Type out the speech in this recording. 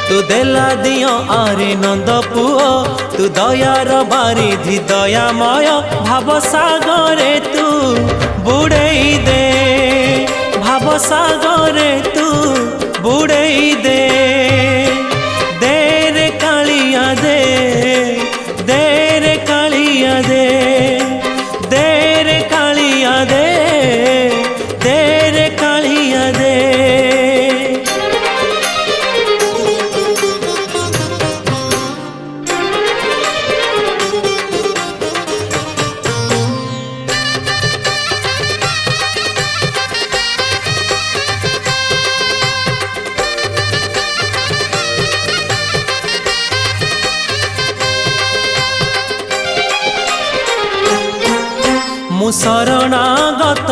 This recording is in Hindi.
तू देला दियो आरे नंद पुओ तू दयार बारिधि दयामय भाव सागरे तू बुड़ेई दे भाव सागरे तू बुड़ेई दे दे रे कालिया दे रे कालिया दे रे कालिया दे रे कालिया दे। मु शरणागत